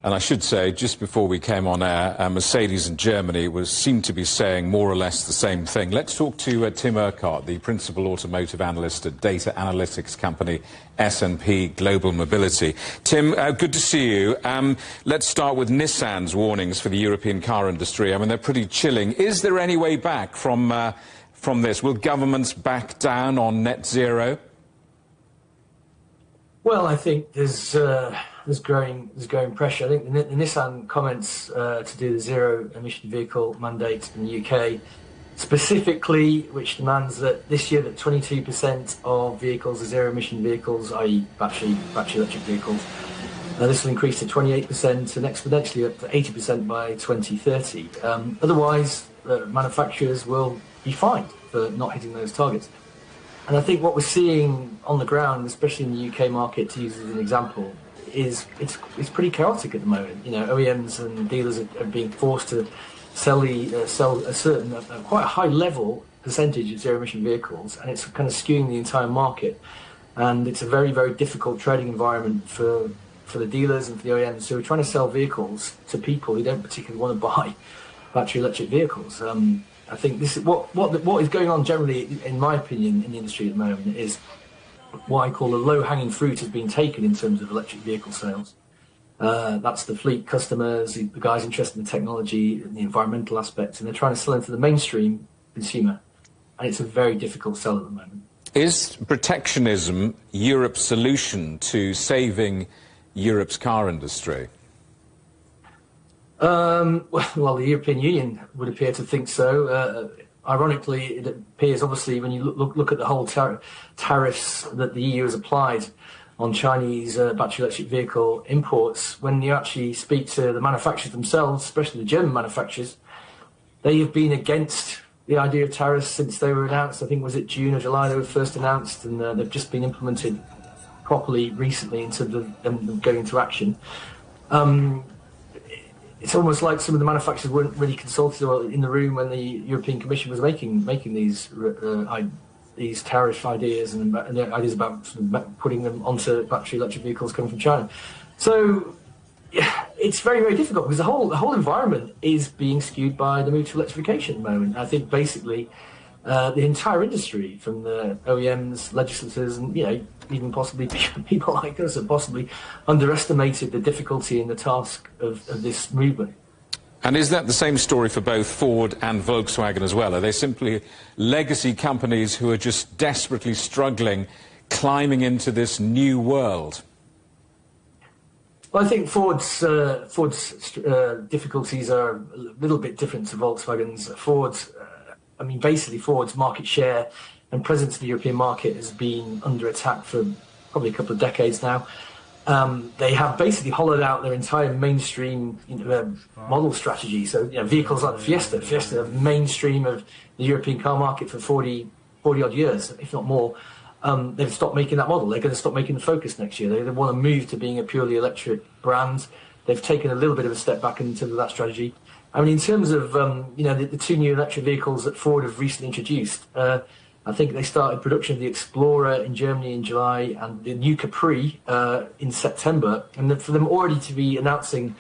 And I should say, just before we came on air, Mercedes in Germany seemed to be saying more or less the same thing. Let's talk to Tim Urquhart, the principal automotive analyst at data analytics company S&P Global Mobility. Tim, good to see you. Let's start with Nissan's warnings for the European car industry. I mean, they're pretty chilling. Is there any way back from this? Will governments back down on net zero? Well, I think there's growing pressure. I think the Nissan comments to do the zero-emission vehicle mandate in the UK, specifically, which demands that this year that 22% of vehicles are zero-emission vehicles, i.e. battery electric vehicles. This will increase to 28% and exponentially up to 80% by 2030. Otherwise, manufacturers will be fined for not hitting those targets. And I think what we're seeing on the ground, especially in the UK market, to use as an example, is it's pretty chaotic at the moment. You know, OEMs and dealers are being forced to sell a certain, quite a high level percentage of zero-emission vehicles, and it's kind of skewing the entire market. And it's a very, very difficult trading environment for the dealers and for the OEMs who are trying to sell vehicles to people who don't particularly want to buy battery electric vehicles. I think this is what is going on generally, in my opinion, in the industry at the moment is what I call the low-hanging fruit has been taken in terms of electric vehicle sales. That's the fleet customers, the guys interested in the technology and the environmental aspects, and they're trying to sell into the mainstream consumer, and it's a very difficult sell at the moment. Is protectionism Europe's solution to saving Europe's car industry? Well, the European Union would appear to think so. Ironically, it appears, obviously, when you look at the whole tariffs that the EU has applied on Chinese battery electric vehicle imports, when you actually speak to the manufacturers themselves, especially the German manufacturers, they have been against the idea of tariffs since they were announced. I think, was it June or July they were first announced, and they've just been implemented properly recently in terms of them going into action. It's almost like some of the manufacturers weren't really consulted or in the room when the European Commission was making these tariff ideas and the ideas about sort of putting them onto battery electric vehicles coming from China. So yeah, it's very, very difficult because the whole environment is being skewed by the move to electrification at the moment. I think basically the entire industry, from the OEMs, legislators, and even possibly people like us, have possibly underestimated the difficulty and the task of this movement. And is that the same story for both Ford and Volkswagen as well? Are they simply legacy companies who are just desperately struggling, climbing into this new world? Well, I think Ford's difficulties are a little bit different to Volkswagen's. Basically Ford's market share and presence in the European market has been under attack for probably a couple of decades now. They have basically hollowed out their entire mainstream model strategy. So vehicles like the Fiesta are mainstream of the European car market for 40 odd years, if not more. They've stopped making that model. They're going to stop making the Focus next year. They want to move to being a purely electric brand. They've taken a little bit of a step back in terms of that strategy. I mean, in terms of the two new electric vehicles that Ford have recently introduced, I think they started production of the Explorer in Germany in July and the new Capri in September. And for them already to be announcing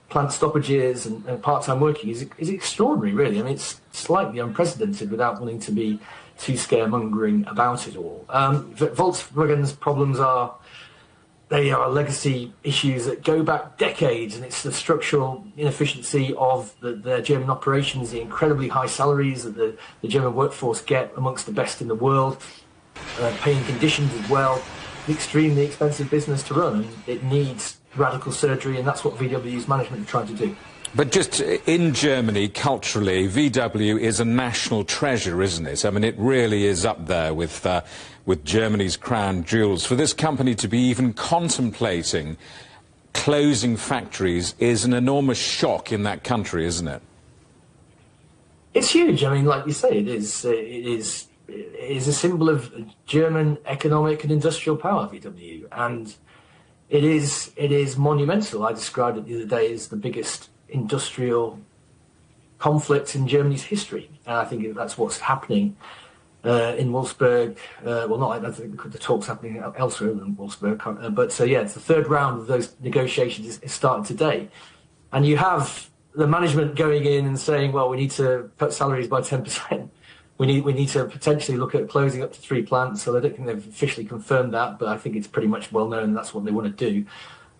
plant stoppages and part-time working is extraordinary, really. I mean, it's slightly unprecedented without wanting to be too scaremongering about it all. Volkswagen's problems are legacy issues that go back decades, and it's the structural inefficiency of their German operations, the incredibly high salaries that the German workforce get, amongst the best in the world, paying conditions as well, an extremely expensive business to run, and it needs radical surgery, and that's what VW's management are trying to do. But just in Germany, culturally, VW is a national treasure, isn't it? I mean, it really is up there with Germany's crown jewels. For this company to be even contemplating closing factories is an enormous shock in that country, isn't it? It's huge. I mean, like you say, it is a symbol of German economic and industrial power, VW, and it is monumental. I described it the other day as the biggest industrial conflict in Germany's history, and I think that's what's happening in Wolfsburg. Well, not I think the talks happening elsewhere than Wolfsburg, but yeah, it's the third round of those negotiations is starting today, and you have the management going in and saying, well, we need to cut salaries by 10%. We need to potentially look at closing up to 3 plants. So I don't think they've officially confirmed that, but I think it's pretty much well known that's what they want to do.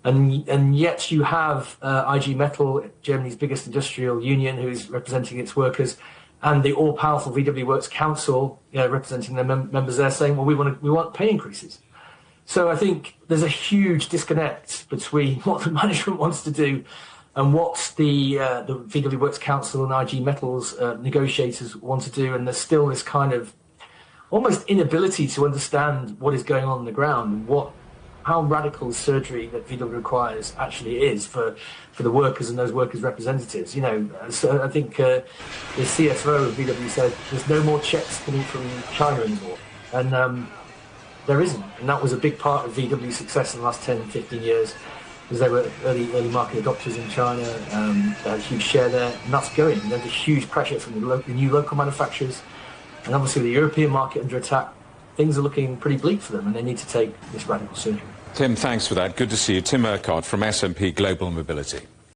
And yet you have IG Metall, Germany's biggest industrial union, who's representing its workers, and the all-powerful VW Works Council, representing their members there, saying, well, we want pay increases. So I think there's a huge disconnect between what the management wants to do and what the VW Works Council and IG Metall's negotiators want to do, and there's still this kind of almost inability to understand what is going on the ground, and how radical surgery that VW requires actually is for the workers and those workers' representatives. So I think the CFO of VW said there's no more checks coming from China anymore, and there isn't, and that was a big part of VW's success in the last 10, 15 years. Because they were early market adopters in China, they had a huge share there, and that's going. There's a huge pressure from the new local manufacturers, and obviously the European market under attack. Things are looking pretty bleak for them, and they need to take this radical surgery. Tim, thanks for that. Good to see you. Tim Urquhart from S&P Global Mobility.